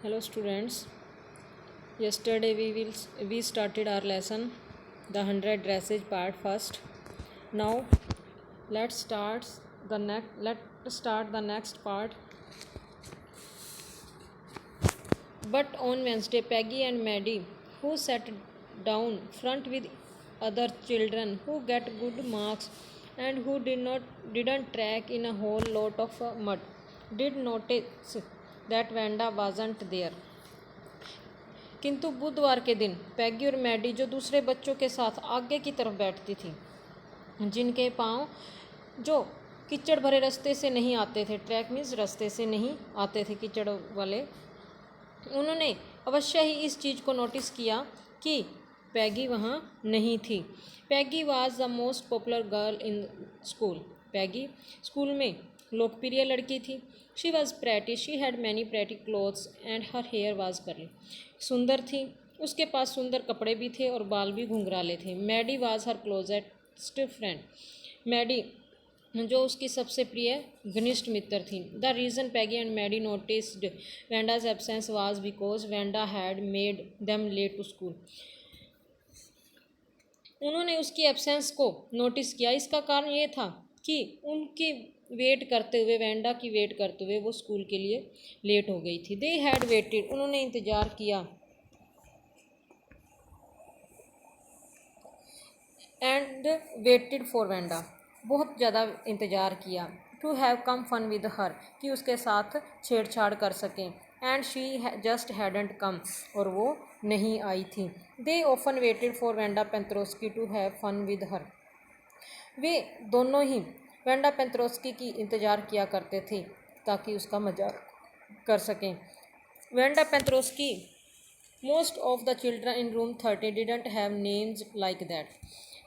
Hello students. Yesterday we started our lesson, the 100 dresses part first. Now let's start the next part. But on Wednesday, Peggy and Maddie, who sat down front with other children who get good marks and who didn't track in a whole lot of mud, did notice that Wanda wasn't there. किंतु बुधवार के दिन पैगी और Maddie जो दूसरे बच्चों के साथ आगे की तरफ बैठती थी, जिनके पाँव जो कीचड़ भरे रास्ते से नहीं आते थे, ट्रैक मीन्स रास्ते से नहीं आते थे कीचड़ वाले, उन्होंने अवश्य ही इस चीज़ को नोटिस किया कि पैगी वहाँ नहीं थी। Peggy was the most popular girl in school. Peggy school में लोकप्रिय लड़की थी। She was pretty, she had many pretty clothes and her hair was curly. सुंदर थी, उसके पास सुंदर कपड़े भी थे और बाल भी घुंघराले थे। Maddy was her closest friend. Maddy जो उसकी सबसे प्रिय घनिष्ठ मित्र थी। The reason Peggy and Maddy noticed Wanda's absence was because Wanda had made them late to school. उन्होंने उसकी एब्सेंस को नोटिस किया। इसका कारण ये था कि उनकी वेट करते हुए, वेंडा की वेट करते हुए वो स्कूल के लिए लेट हो गई थी। दे हैड वेटेड, उन्होंने इंतज़ार किया एंड वेटेड फॉर वेंडा, बहुत ज़्यादा इंतज़ार किया। To have come fun with her, कि उसके साथ छेड़छाड़ कर सकें। And she just hadn't come, और वो नहीं आई थी। They often waited for Wanda Petronski to have fun with her, वे दोनों ही वेंडा पेंत्रोस्की की इंतज़ार किया करते थे ताकि उसका मजाक कर सकें। Wanda Petronski, most of the children in room 30 didn't have names like that.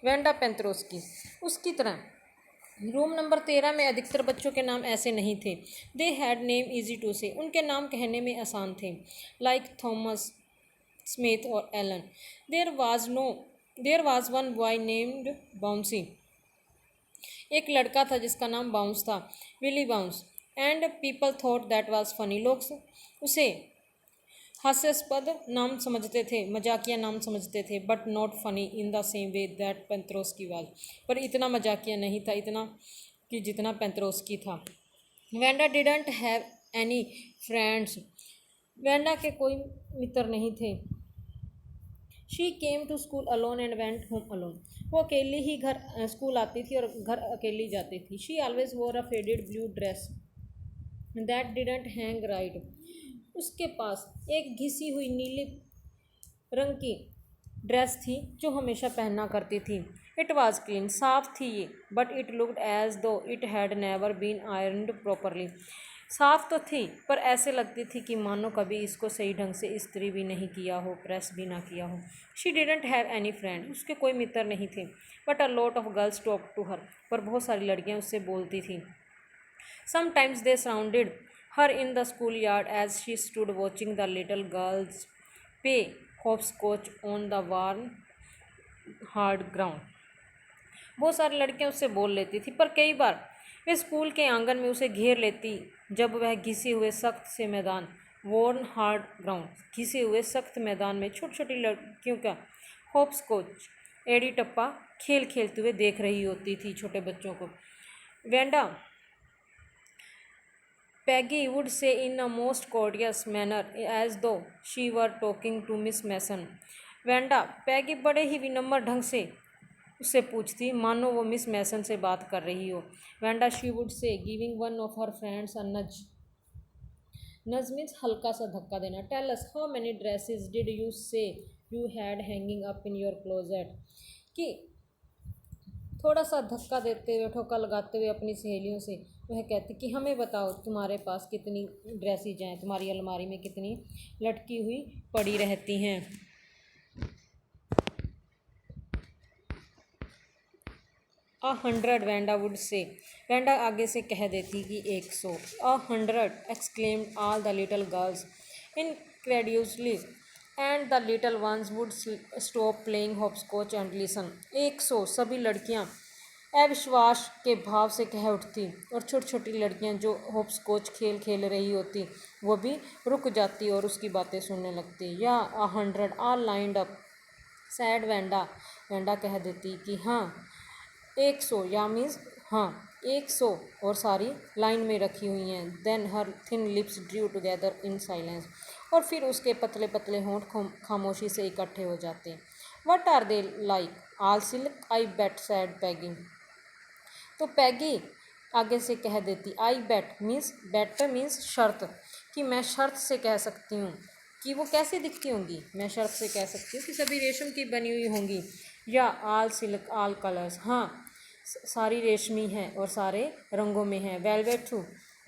Wanda Petronski, उसकी तरह रूम नंबर 13 में अधिकतर बच्चों के नाम ऐसे नहीं थे। They had name easy to say, उनके नाम कहने में आसान थे, लाइक थॉमस, स्मिथ और Allen. There was one boy named Bouncy, एक लड़का था जिसका नाम बाउंस था, Willie Bounce. And people thought that was funny, लोग उसे हास्यास्पद नाम समझते थे, मजाकिया नाम समझते थे। But not funny in the same way that Petronski was, पर इतना मजाकिया नहीं था इतना कि जितना पेंत्रोस्की था। Wanda didn't have any friends, Wanda के कोई मित्र नहीं थे। She came to school alone and went home alone, वो अकेली ही स्कूल आती थी और घर अकेली जाती थी। She always wore a faded blue dress that didn't hang right, उसके पास एक घिसी हुई नीली रंग की ड्रेस थी जो हमेशा पहना करती थी। इट वॉज क्लीन, साफ थी ये, but it looked as though it had never been ironed properly, साफ तो थी पर ऐसे लगती थी कि मानो कभी इसको सही ढंग से इस्त्री भी नहीं किया हो, प्रेस भी ना किया हो। She didn't have any friend, उसके कोई मित्र नहीं थे। But a lot of girls talk to her, पर बहुत सारी लड़कियां उससे बोलती थीं। Sometimes they surrounded her in the schoolyard as she stood watching the little girls play hopscotch on the warm hard ground. बहुत सारी लड़कियां उससे बोल लेती थी, पर कई बार वे स्कूल के आंगन में उसे घेर लेती जब वह घिसे हुए सख्त से मैदान, वॉर्न हार्ड ग्राउंड, घिसे हुए सख्त मैदान में छोटी छोटी लड़कियों का हॉप्सकॉच, एड़ी टप्पा खेल खेलते हुए देख रही होती थी छोटे बच्चों को। Wanda, Peggy would say in a most courteous manner as though she were talking to Miss Mason. Wanda, Peggy बड़े ही विनम्र ढंग से उससे पूछती मानो वो मिस मैसन से बात कर रही हो। Wanda, she would say giving one of her friends a nudge, nudge means हल्का सा धक्का देना। Tell us how many dresses did you say you had hanging up in your closet, कि थोड़ा सा धक्का देते हुए, ठोका लगाते हुए अपनी सहेलियों से वह कहती कि हमें बताओ तुम्हारे पास कितनी ड्रेसेज हैं, तुम्हारी अलमारी में कितनी लटकी हुई पड़ी रहती हैं। 100, वेंडा वुड से, वेंडा आगे से कह देती कि 100। 100, exclaimed all the little girls incredulously and the little ones would stop playing hopscotch and listen. 100, सभी लड़कियां अविश्वास के भाव से कह उठती और छोटी छोटी लड़कियां जो होप्स कोच खेल खेल रही होती वो भी रुक जाती और उसकी बातें सुनने लगती। या 100 are lined up said Wanda. Wanda कह देती कि हाँ 100 या मीन्स हाँ 100 और सारी लाइन में रखी हुई हैं। Then her thin lips drew together in silence. और फिर उसके पतले पतले होंठ खामोशी से इकट्ठे हो जाते हैं। What are they like all silk I bet said Peggy. तो पैगी आगे से कह देती आई बेट मीन्स बेट मीन्स शर्त, कि मैं शर्त से कह सकती हूँ कि वो कैसे दिखती होंगी। मैं शर्त से कह सकती हूँ कि सभी रेशम की बनी हुई होंगी। या आल सिल्क आल कलर्स, हाँ सारी रेशमी हैं और सारे रंगों में हैं। वेलवेट टू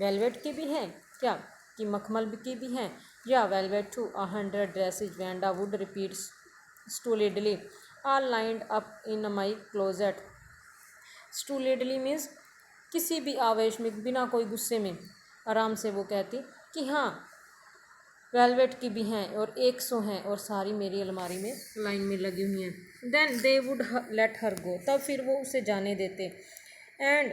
वेलवेट की भी हैं क्या, कि मखमल की भी हैं। या velvet too 100 dresses Wanda would repeat stolidly all lined up in my closet. Stolidly means किसी भी आवेश में, बिना कोई गुस्से में, आराम से वो कहती कि हाँ वेलवेट की भी हैं और 100 हैं और सारी मेरी अलमारी में लाइन में लगी हुई हैं। Then they would let her go, तब फिर वो उसे जाने देते। And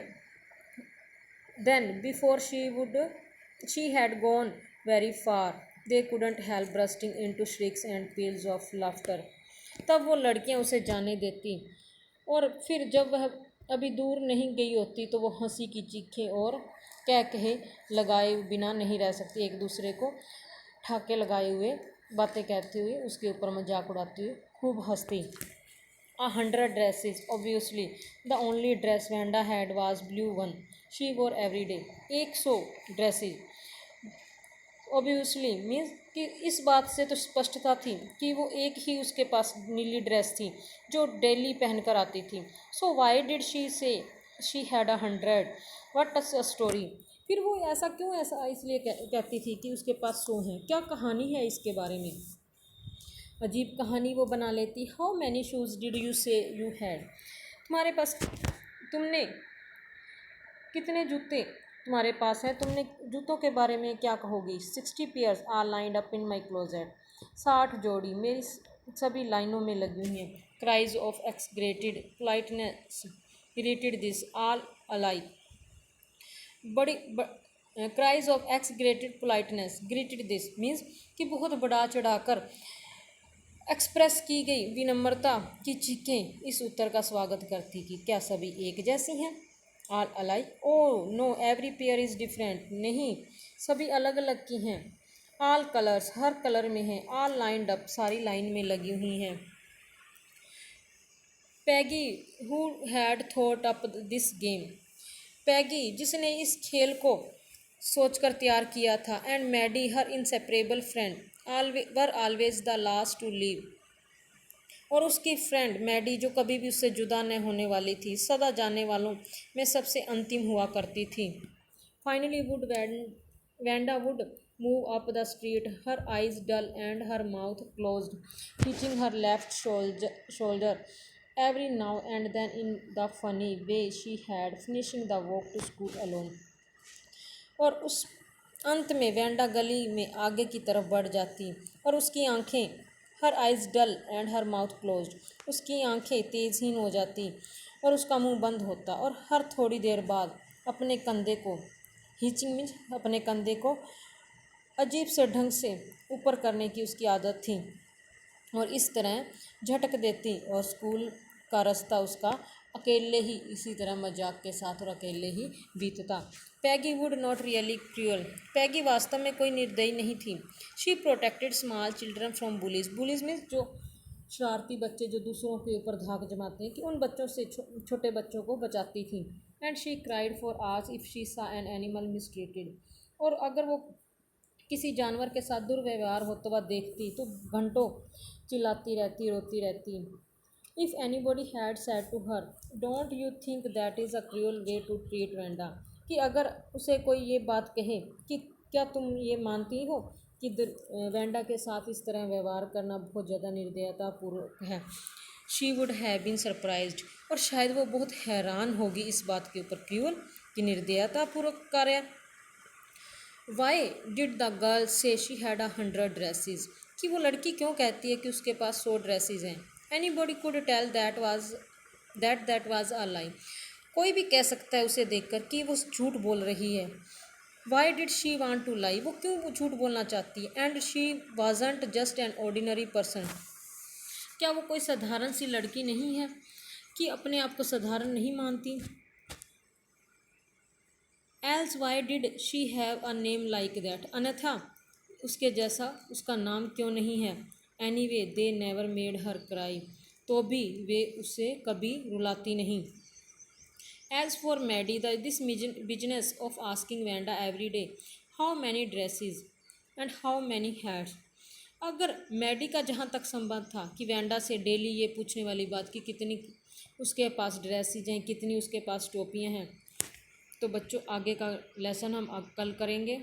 then before she had gone very far they couldn't help bursting into shrieks and peals of laughter. तब वो लड़कियां उसे जाने देती और फिर जब वह अभी दूर नहीं गई होती तो वो हंसी की चीखें और कह कहे लगाए बिना नहीं रह सकती, एक दूसरे को ठाके लगाए हुए बातें कहती हुई उसके ऊपर मजाक उड़ाती हुई खूब हंसती। 100 dresses, obviously the only dress Vanda had was blue one she wore every day। 100 dresses obviously means कि इस बात से तो स्पष्टता थी कि वो एक ही उसके पास नीली ड्रेस थी जो डेली पहनकर आती थी। सो वाई डिड शी से she had 100 what a story. फिर वो ऐसा क्यों, ऐसा इसलिए कहती थी कि उसके पास 100 हैं, क्या कहानी है इसके बारे में। अजीब कहानी वो बना लेती। How many shoes did you say you had, तुम्हारे पास, तुमने कितने जूते तुम्हारे पास है, तुमने जूतों के बारे में क्या कहोगी। 60 pairs are lined up in my closet, 60 जोड़ी मेरी सभी लाइनों में लगी हुई हैं। Cries of exaggerated politeness greeted this all alike, बड़ी cries of exaggerated politeness greeted this means कि बहुत बढ़ा चढ़ाकर एक्सप्रेस की गई विनम्रता की चीखें इस उत्तर का स्वागत करती कि क्या सभी एक जैसी हैं। All alike, oh no every pair is different, नहीं सभी अलग अलग की हैं। आल कलर्स, हर कलर में हैं। आल लाइंड अप, सारी लाइन में लगी हुई हैं। Peggy who had thought up this game, Peggy जिसने इस खेल को सोचकर तैयार किया था। And Maddie her inseparable friend were always the last to leave, और उसकी फ्रेंड मैडी जो कभी भी उससे जुदा न होने वाली थी, सदा जाने वालों में सबसे अंतिम हुआ करती थी। Finally would Wanda would move up the street, her eyes dull and her mouth closed, hitching her left shoulder every now and then in the funny way she had finishing the walk to school alone। और उस अंत में Wanda गली में आगे की तरफ बढ़ जाती और उसकी आंखें, her eyes dull and her mouth closed, उसकी आंखें तेजहीन हो जाती और उसका मुंह बंद होता। और हर थोड़ी देर बाद अपने कंधे को, हिचिंग मीन्स अपने कंधे को अजीब से ढंग से ऊपर करने की उसकी आदत थी और इस तरह झटक देती और स्कूल का रास्ता उसका अकेले ही इसी तरह मजाक के साथ और अकेले ही बीतता। पैगी वुड नॉट रियली क्रूअल, पैगी वास्तव में कोई निर्दयी नहीं थी। She protected small children from bullies, bullies means जो शरारती बच्चे जो दूसरों के ऊपर धाक जमाते हैं, कि उन बच्चों से छोटे बच्चों को बचाती थी। And she cried for hours if she सा एन एनिमल मिसट्रीटेड, और अगर वो किसी जानवर के साथ दुर्व्यवहार होता हुआ देखती तो घंटों चिल्लाती रहती, रोती रहती। If anybody had said to her don't you think that is a cruel way to treat Wanda, कि अगर उसे कोई ये बात कहे कि क्या तुम ये मानती हो कि वेंडा के साथ इस तरह व्यवहार करना बहुत ज़्यादा निर्दयतापूर्वक है। She would have been surprised, और शायद वो बहुत हैरान होगी इस बात के ऊपर, क्रूअल कि निर्दयतापूर्वक कार्य। Why did the girl say she had 100 dresses, कि वो लड़की क्यों कहती है कि उसके पास 100 ड्रेसेस हैं। Anybody could tell that was a lie, कोई भी कह सकता है उसे देखकर कि वो झूठ बोल रही है। Why did she want to lie, वो क्यों झूठ बोलना चाहती है। And she wasn't just an ordinary person, क्या वो कोई साधारण सी लड़की नहीं है कि अपने आप को साधारण नहीं मानती। Else why did she have a name like that, अन्यथा उसके जैसा उसका नाम क्यों नहीं है। Any way they never made her cry, तो भी वे उसे कभी रुलाती नहीं। As for Maddy this business of asking Wanda every day how many dresses and how many hats, अगर मैडी का जहाँ तक संबंध था कि वेंडा से डेली ये पूछने वाली बात कि कितनी उसके पास ड्रेसेस हैं, कितनी उसके पास टोपियाँ हैं, तो बच्चों आगे का लेसन हम कल करेंगे।